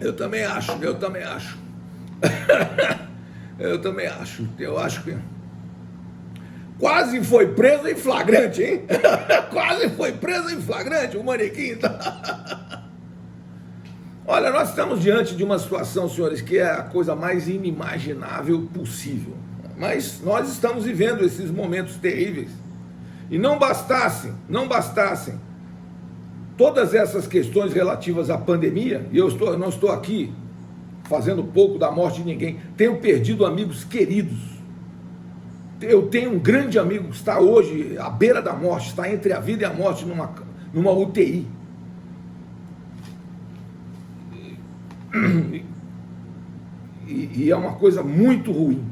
Eu também acho. Eu também acho. Eu acho que quase foi preso em flagrante, hein? Quase foi preso em flagrante o manequim. Olha, nós estamos diante de uma situação, senhores, que é a coisa mais inimaginável possível. Mas nós estamos vivendo esses momentos terríveis. E não bastassem todas essas questões relativas à pandemia, e eu não estou aqui fazendo pouco da morte de ninguém, tenho perdido amigos queridos. Eu tenho um grande amigo que está hoje à beira da morte, está entre a vida e a morte numa UTI. E é uma coisa muito ruim.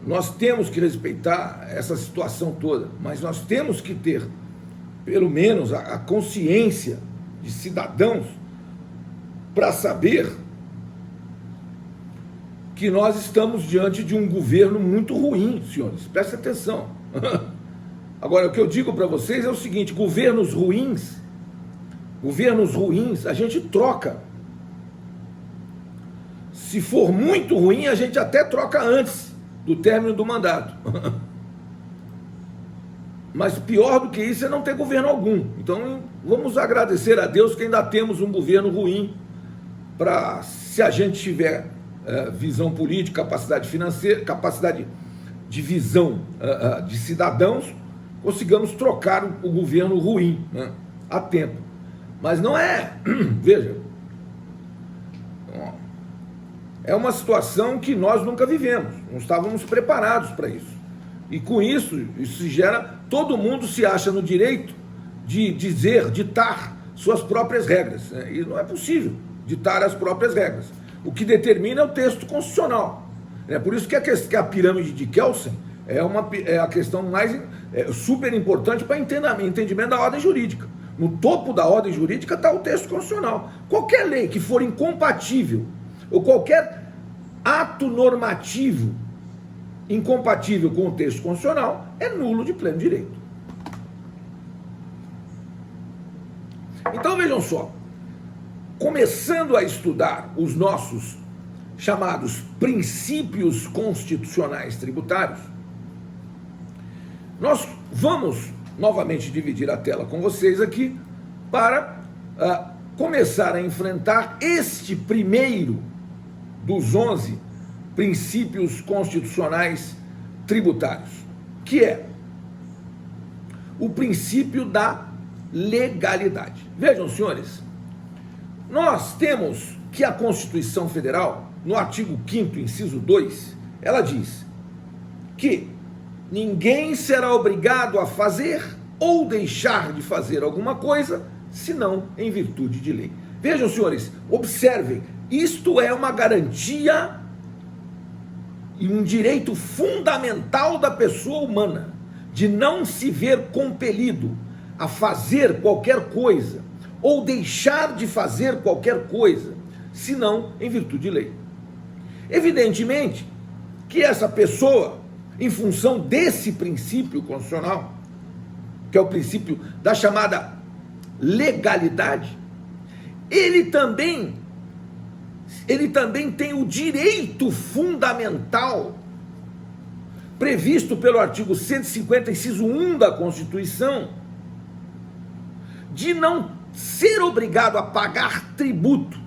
Nós temos que respeitar essa situação toda, mas nós temos que ter, pelo menos, a consciência de cidadãos para saber que nós estamos diante de um governo muito ruim, senhores. Prestem atenção. Agora, o que eu digo para vocês é o seguinte: governos ruins, a gente troca. Se for muito ruim, a gente até troca antes do término do mandato. Mas pior do que isso é não ter governo algum. Então vamos agradecer a Deus que ainda temos um governo ruim, para, se a gente tiver visão política, capacidade financeira, capacidade de visão de cidadãos, consigamos trocar o governo ruim, né, a tempo. Mas não é, veja, é uma situação que nós nunca vivemos, não estávamos preparados para isso. E com isso gera, todo mundo se acha no direito de ditar suas próprias regras, né? E não é possível ditar as próprias regras. O que determina é o texto constitucional. É por isso que a pirâmide de Kelsen é a questão mais super importante para entendimento da ordem jurídica. No topo da ordem jurídica está o texto constitucional. Qualquer lei que for incompatível, ou qualquer ato normativo incompatível com o texto constitucional, é nulo de pleno direito. Então vejam só, começando a estudar os nossos chamados princípios constitucionais tributários, nós vamos novamente dividir a tela com vocês aqui para começar a enfrentar este primeiro dos 11 princípios constitucionais tributários, que é o princípio da legalidade. Vejam, senhores, nós temos que a Constituição Federal, no artigo 5º, inciso 2, ela diz que ninguém será obrigado a fazer ou deixar de fazer alguma coisa, senão em virtude de lei. Vejam, senhores, observem, isto é uma garantia e um direito fundamental da pessoa humana, de não se ver compelido a fazer qualquer coisa ou deixar de fazer qualquer coisa, senão em virtude de lei. Evidentemente que essa pessoa, em função desse princípio constitucional, que é o princípio da chamada legalidade, ele também tem o direito fundamental previsto pelo artigo 150, inciso 1 da Constituição, de não ser obrigado a pagar tributo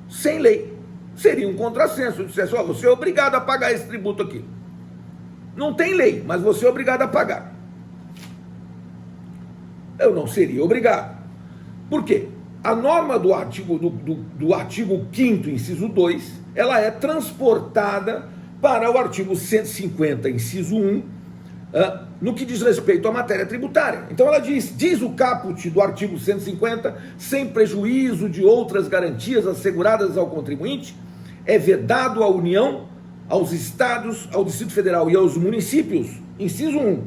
sem lei. Seria um contrassenso, dissesse, você é obrigado a pagar esse tributo aqui. Não tem lei, mas você é obrigado a pagar. Eu não seria obrigado. Por quê? A norma do artigo 5º, inciso 2, ela é transportada para o artigo 150, inciso 1, no que diz respeito à matéria tributária. Então ela diz o caput do artigo 150, sem prejuízo de outras garantias asseguradas ao contribuinte, é vedado à União, aos estados, ao Distrito Federal e aos municípios, inciso 1,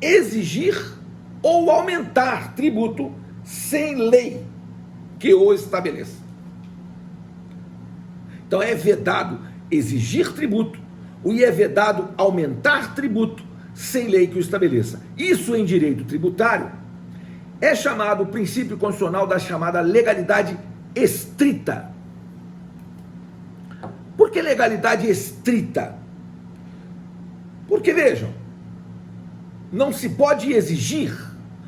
exigir ou aumentar tributo sem lei que o estabeleça. Então é vedado exigir tributo e é vedado aumentar tributo sem lei que o estabeleça. Isso em direito tributário é chamado o princípio constitucional da chamada legalidade estrita. Por que legalidade estrita? Porque, vejam, não se pode exigir,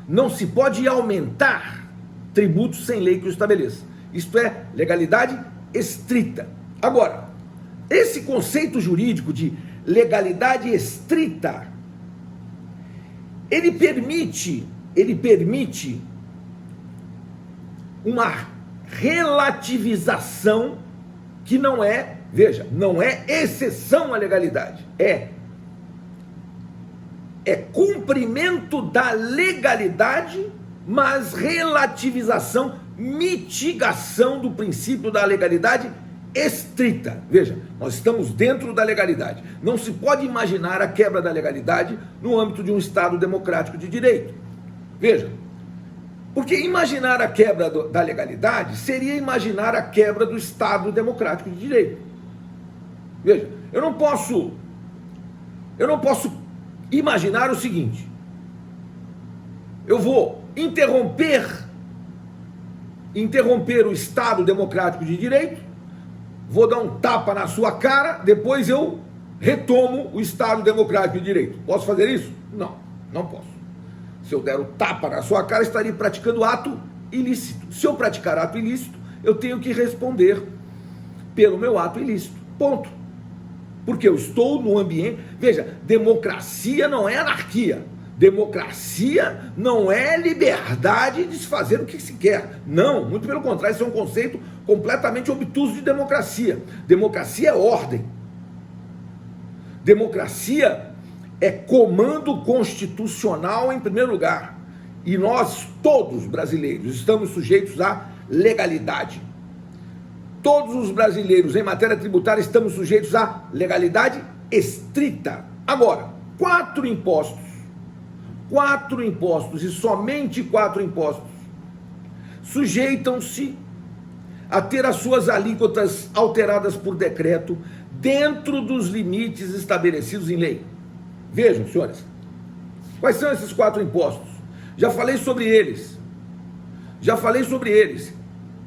não se pode aumentar tributos sem lei que o estabeleça. Isto é legalidade estrita. Agora, esse conceito jurídico de legalidade estrita, ele permite uma relativização que não é, veja, não é exceção à legalidade, é cumprimento da legalidade, mas relativização, mitigação do princípio da legalidade estrita. Veja, nós estamos dentro da legalidade. Não se pode imaginar a quebra da legalidade no âmbito de um Estado democrático de direito. Veja, porque imaginar a quebra da legalidade seria imaginar a quebra do Estado democrático de direito. Veja, eu não posso imaginar o seguinte: eu vou interromper o Estado democrático de direito, vou dar um tapa na sua cara, depois eu retomo o Estado democrático de direito. Posso fazer isso? Não, não posso. Se eu der o tapa na sua cara, estaria praticando ato ilícito. Se eu praticar ato ilícito, eu tenho que responder pelo meu ato ilícito. Ponto. Porque eu estou no ambiente... Veja, democracia não é anarquia. Democracia não é liberdade de se fazer o que se quer. Não, muito pelo contrário, isso é um conceito completamente obtuso de democracia. Democracia é ordem. Democracia é comando constitucional em primeiro lugar. E nós, todos brasileiros, estamos sujeitos à legalidade. Todos os brasileiros em matéria tributária estamos sujeitos à legalidade estrita. Agora, quatro impostos e somente 4 impostos sujeitam-se a ter as suas alíquotas alteradas por decreto dentro dos limites estabelecidos em lei. Vejam, senhores, quais são esses 4 impostos? Já falei sobre eles,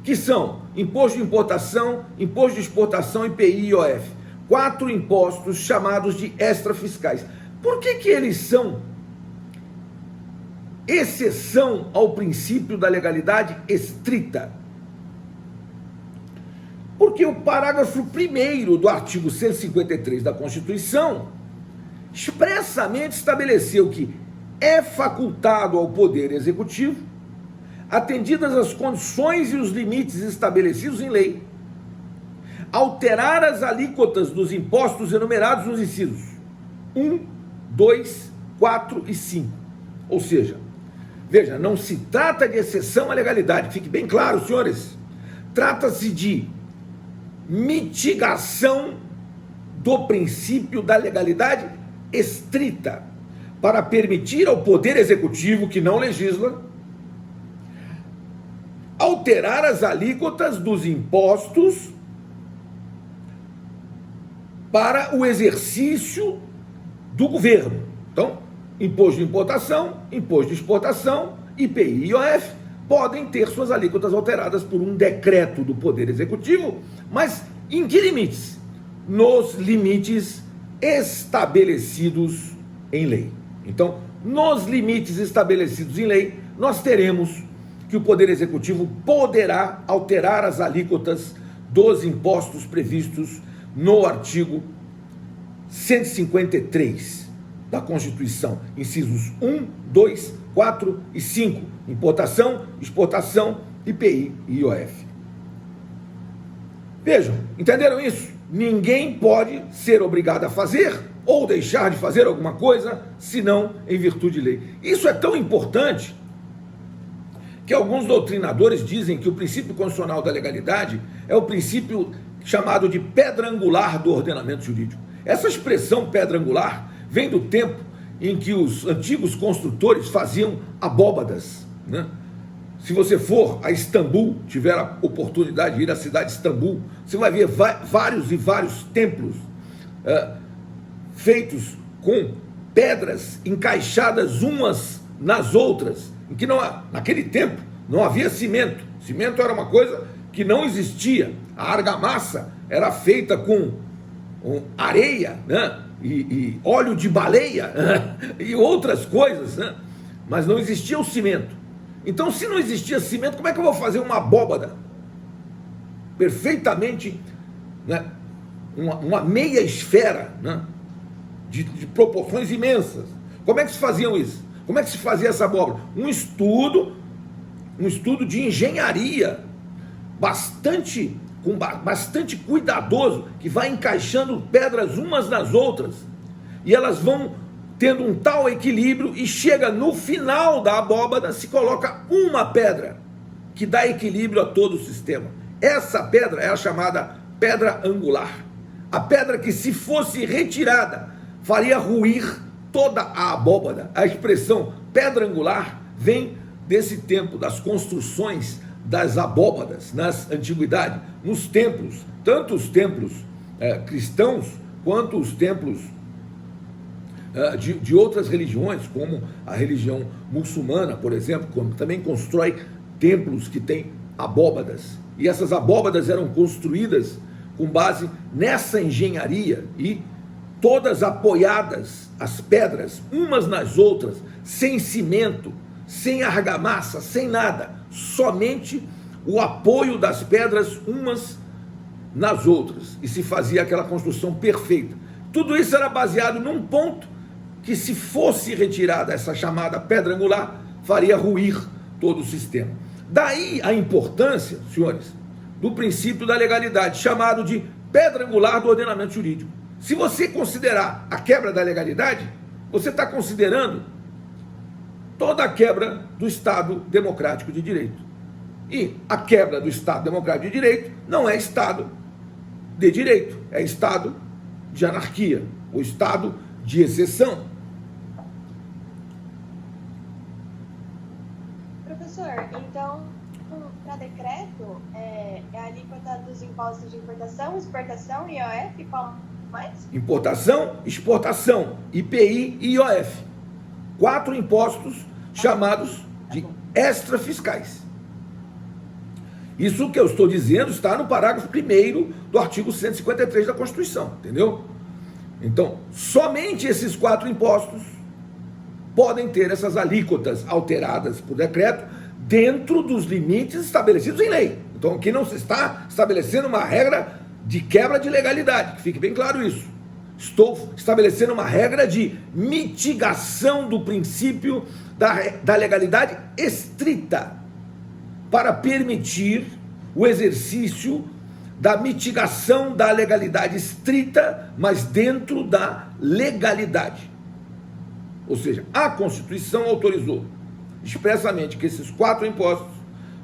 que são imposto de importação, imposto de exportação, IPI e IOF. 4 impostos chamados de extrafiscais. Por que eles são exceção ao princípio da legalidade estrita? Porque o parágrafo 1º do artigo 153 da Constituição expressamente estabeleceu que é facultado ao Poder Executivo, atendidas as condições e os limites estabelecidos em lei, alterar as alíquotas dos impostos enumerados nos incisos 1, 2, 4 e 5. Ou seja, veja, não se trata de exceção à legalidade, fique bem claro, senhores. Trata-se de mitigação do princípio da legalidade estrita, para permitir ao Poder Executivo, que não legisla, alterar as alíquotas dos impostos para o exercício do governo. Então, imposto de importação, imposto de exportação, IPI e IOF podem ter suas alíquotas alteradas por um decreto do Poder Executivo, mas em que limites? Nos limites estabelecidos em lei. Então, nos limites estabelecidos em lei, nós teremos que o Poder Executivo poderá alterar as alíquotas dos impostos previstos no artigo 153 da Constituição, incisos 1, 2, 4 e 5, importação, exportação, IPI e IOF. Vejam, entenderam isso? Ninguém pode ser obrigado a fazer ou deixar de fazer alguma coisa, senão em virtude de lei. Isso é tão importante que alguns doutrinadores dizem que o princípio constitucional da legalidade é o princípio chamado de pedra angular do ordenamento jurídico. Essa expressão pedra angular vem do tempo em que os antigos construtores faziam abóbadas, né? Se você for a Istambul, tiver a oportunidade de ir à cidade de Istambul, você vai ver vários e vários templos feitos com pedras encaixadas umas nas outras, em que naquele tempo não havia cimento. Cimento era uma coisa que não existia. A argamassa era feita com areia, né? E óleo de baleia, né? E outras coisas, né? Mas não existia o cimento. Então, se não existia cimento, como é que eu vou fazer uma abóbada perfeitamente, né? Uma meia esfera, né? De proporções imensas? Como é que se faziam isso? Como é que se fazia essa abóbora? Um estudo de engenharia bastante cuidadoso, que vai encaixando pedras umas nas outras, e elas vão tendo um tal equilíbrio, e chega no final da abóbada, se coloca uma pedra, que dá equilíbrio a todo o sistema. Essa pedra é a chamada pedra angular. A pedra que, se fosse retirada, faria ruir toda a abóbada. A expressão pedra angular vem desse tempo, das construções das abóbadas nas antiguidades, nos templos, tanto os templos cristãos, quanto os templos de outras religiões, como a religião muçulmana, por exemplo, como também constrói templos que têm abóbadas. E essas abóbadas eram construídas com base nessa engenharia, e todas apoiadas, as pedras, umas nas outras, sem cimento, sem argamassa, sem nada, somente o apoio das pedras umas nas outras, e se fazia aquela construção perfeita. Tudo isso era baseado num ponto que, se fosse retirada essa chamada pedra angular, faria ruir todo o sistema. Daí a importância, senhores, do princípio da legalidade, chamado de pedra angular do ordenamento jurídico. Se você considerar a quebra da legalidade, você está considerando toda a quebra do Estado Democrático de Direito. E a quebra do Estado Democrático de Direito não é Estado de Direito, é Estado de anarquia, ou Estado de exceção. Professor, então, para decreto, a alíquota dos impostos de importação, exportação e IOF, qual mais? Importação, exportação, IPI e IOF. 4 impostos chamados de extrafiscais. Isso que eu estou dizendo está no parágrafo 1º do artigo 153 da Constituição, entendeu? Então, somente esses 4 impostos podem ter essas alíquotas alteradas por decreto dentro dos limites estabelecidos em lei. Então, aqui não se está estabelecendo uma regra de quebra de legalidade, que fique bem claro isso. Estou estabelecendo uma regra de mitigação do princípio da legalidade estrita, para permitir o exercício da mitigação da legalidade estrita, mas dentro da legalidade. Ou seja, a Constituição autorizou expressamente que esses 4 impostos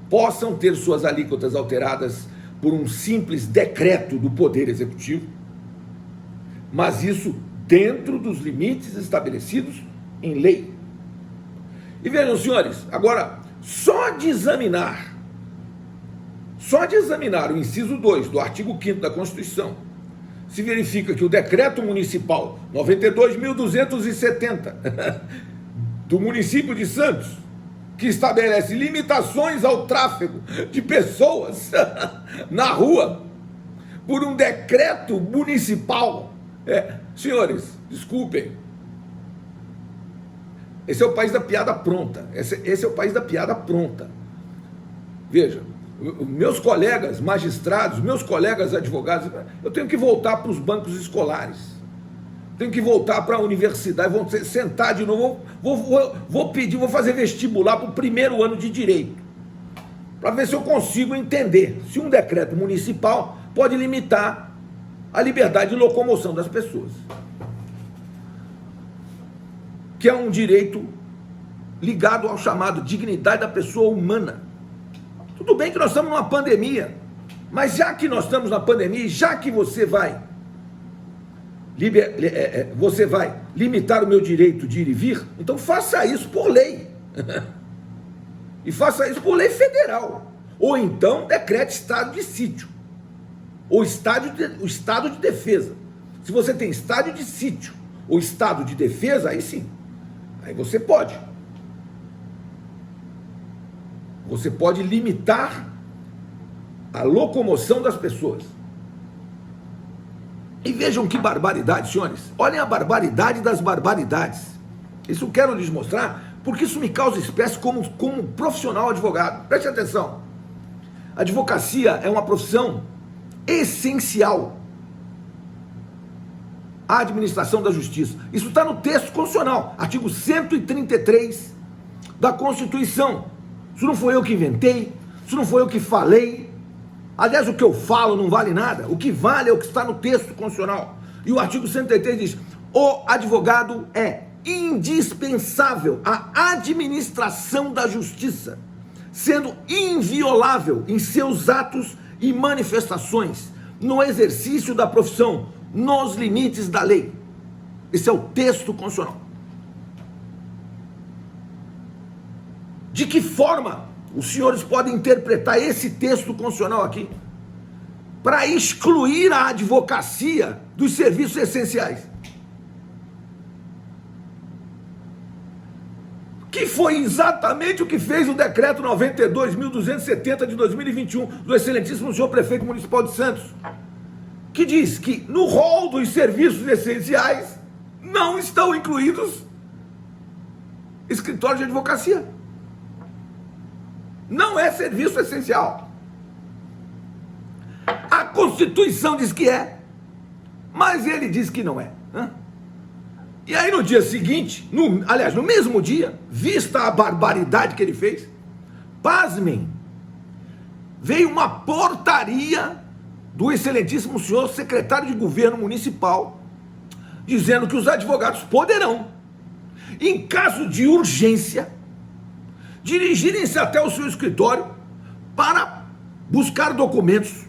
possam ter suas alíquotas alteradas por um simples decreto do Poder Executivo, mas isso dentro dos limites estabelecidos em lei. E vejam, senhores, agora, só de examinar o inciso 2 do artigo 5º da Constituição, se verifica que o decreto municipal 92.270 do município de Santos, que estabelece limitações ao tráfego de pessoas na rua, por um decreto municipal. Senhores, desculpem, esse é o país da piada pronta. Esse é o país da piada pronta. Veja, meus colegas magistrados, meus colegas advogados, eu tenho que voltar para os bancos escolares, tenho que voltar para a universidade, vou sentar de novo, vou fazer vestibular para o 1º ano de Direito, para ver se eu consigo entender se um decreto municipal pode limitar a liberdade de locomoção das pessoas, que é um direito ligado ao chamado dignidade da pessoa humana. Tudo bem que nós estamos numa pandemia, mas já que nós estamos na pandemia, já que você vai limitar o meu direito de ir e vir, então faça isso por lei. E faça isso por lei federal. Ou então decrete estado de sítio, ou o estado de defesa. Se você tem estado de sítio ou estado de defesa, aí sim, aí você pode limitar a locomoção das pessoas. E vejam que barbaridade, senhores. Olhem a barbaridade das barbaridades. Isso eu quero lhes mostrar, porque isso me causa espécie como profissional advogado. Preste atenção. A advocacia é uma profissão essencial à administração da justiça. Isso está no texto constitucional, artigo 133 da Constituição. Isso não foi eu que inventei, isso não foi eu que falei. Aliás, o que eu falo não vale nada. O que vale é o que está no texto constitucional. E o artigo 133 diz: o advogado é indispensável à administração da justiça, sendo inviolável em seus atos e manifestações, no exercício da profissão, nos limites da lei. Esse é o texto constitucional. De que forma os senhores podem interpretar esse texto constitucional aqui para excluir a advocacia dos serviços essenciais? Que foi exatamente o que fez o decreto 92.270 de 2021 do excelentíssimo senhor prefeito municipal de Santos, que diz que no rol dos serviços essenciais não estão incluídos escritórios de advocacia. Não é serviço essencial. A Constituição diz que é, mas ele diz que não é. E aí no dia seguinte, aliás, no mesmo dia, vista a barbaridade que ele fez, pasmem, veio uma portaria do excelentíssimo senhor secretário de governo municipal, dizendo que os advogados poderão, em caso de urgência, dirigirem-se até o seu escritório para buscar documentos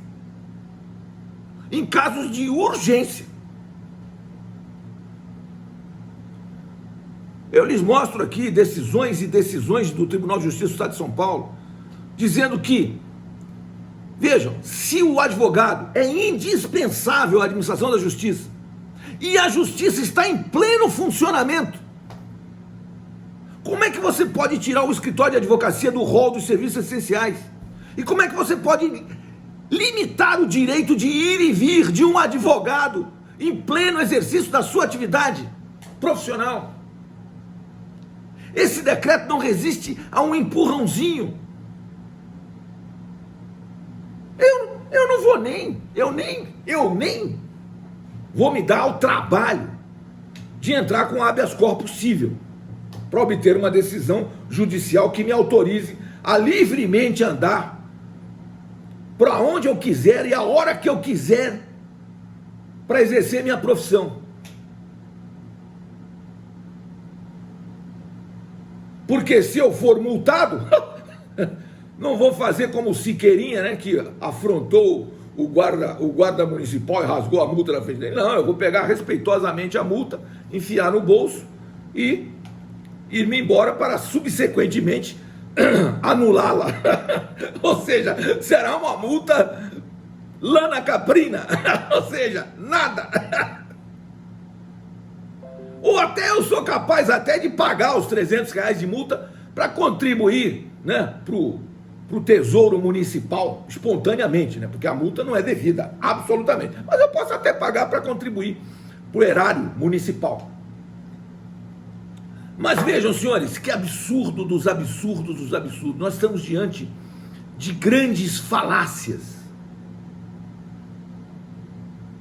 em casos de urgência. Eu lhes mostro aqui decisões e decisões do Tribunal de Justiça do Estado de São Paulo, dizendo que, vejam, se o advogado é indispensável à administração da justiça e a justiça está em pleno funcionamento, como é que você pode tirar o escritório de advocacia do rol dos serviços essenciais? E como é que você pode limitar o direito de ir e vir de um advogado em pleno exercício da sua atividade profissional? Esse decreto não resiste a um empurrãozinho. Eu não vou eu nem vou me dar o trabalho de entrar com habeas corpus civil para obter uma decisão judicial que me autorize a livremente andar para onde eu quiser e a hora que eu quiser para exercer minha profissão. Porque se eu for multado, não vou fazer como o Siqueirinha, né, que afrontou o guarda municipal e rasgou a multa na frente dele. Não, eu vou pegar respeitosamente a multa, enfiar no bolso e ir-me embora para subsequentemente anulá-la. Ou seja, será uma multa lana caprina, ou seja, nada. Ou até eu sou capaz até de pagar os R$300 de multa para contribuir, né, pro Tesouro Municipal espontaneamente, né, porque a multa não é devida, absolutamente. Mas eu posso até pagar para contribuir pro erário municipal. Mas vejam, senhores, que absurdo dos absurdos dos absurdos. Nós estamos diante de grandes falácias.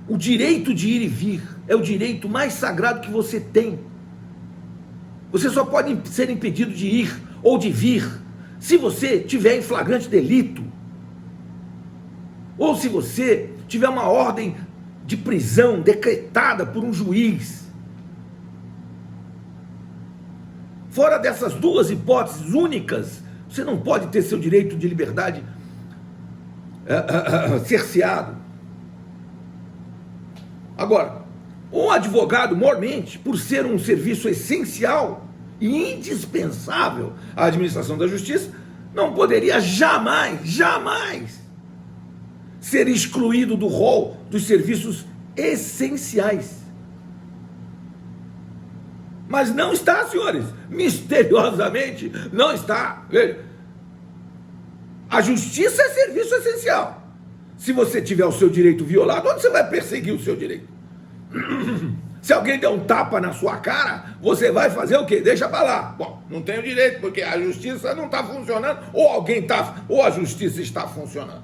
O direito de ir e vir é o direito mais sagrado que você tem. Você só pode ser impedido de ir ou de vir se você tiver em flagrante delito, ou se você tiver uma ordem de prisão decretada por um juiz. Fora dessas duas hipóteses únicas, você não pode ter seu direito de liberdade cerceado. Agora, um advogado, mormente, por ser um serviço essencial e indispensável à administração da justiça, não poderia jamais ser excluído do rol dos serviços essenciais. Mas não está, senhores, misteriosamente não está. Veja, a justiça é serviço essencial, Se você tiver o seu direito violado, onde você vai perseguir o seu direito? Se alguém der um tapa na sua cara, você vai fazer o quê? Deixa pra lá. Bom, não tenho direito, porque a justiça não está funcionando, ou a justiça está funcionando.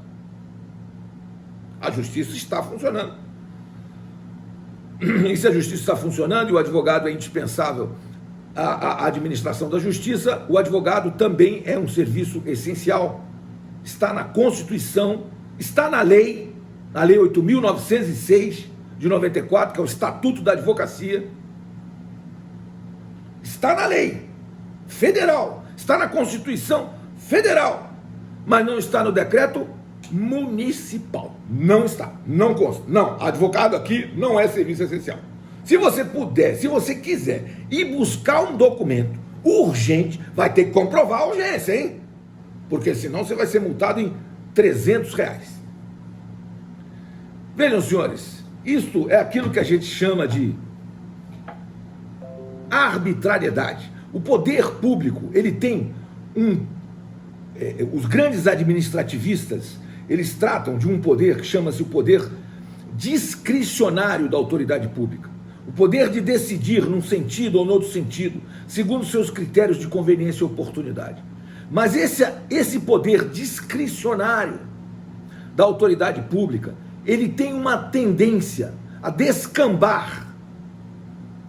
A justiça está funcionando. E se a justiça está funcionando e o advogado é indispensável à administração da justiça, o advogado também é um serviço essencial. Está na Constituição, está na lei 8.906 de 94, que é o Estatuto da Advocacia. Está na lei federal, está na Constituição federal, mas não está no decreto municipal. Não está, não consta. Não, advogado aqui não é serviço essencial. Se você puder, se você quiser ir buscar um documento urgente, vai ter que comprovar a urgência, hein? Porque senão você vai ser multado em R$300. Vejam, senhores, isto é aquilo que a gente chama de arbitrariedade. O poder público, ele tem os grandes administrativistas, eles tratam de um poder que chama-se o poder discricionário da autoridade pública. O poder de decidir num sentido ou no outro sentido, segundo seus critérios de conveniência e oportunidade. Mas esse poder discricionário da autoridade pública, ele tem uma tendência a descambar,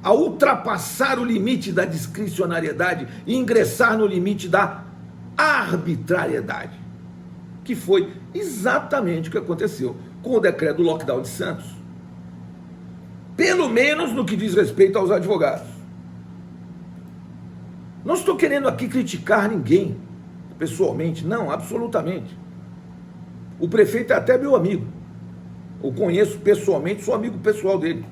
a ultrapassar o limite da discricionariedade e ingressar no limite da arbitrariedade, que foi exatamente o que aconteceu com o decreto do lockdown de Santos. Pelo menos no que diz respeito aos advogados. Não estou querendo aqui criticar ninguém, pessoalmente, não, absolutamente. O prefeito é até meu amigo. Eu conheço pessoalmente, sou amigo pessoal dele.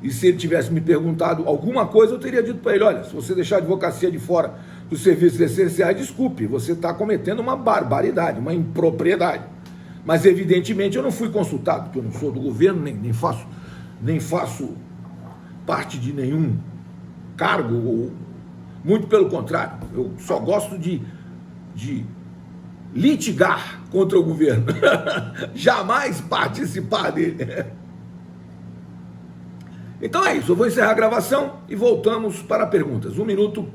E se ele tivesse me perguntado alguma coisa, eu teria dito para ele, olha, se você deixar a advocacia de fora dos serviços essenciais, desculpe, você está cometendo uma barbaridade, uma impropriedade. Mas, evidentemente, eu não fui consultado, porque eu não sou do governo, nem faço parte de nenhum cargo, muito pelo contrário, eu só gosto de litigar contra o governo, jamais participar dele. Então é isso, eu vou encerrar a gravação e voltamos para perguntas. 1 minuto por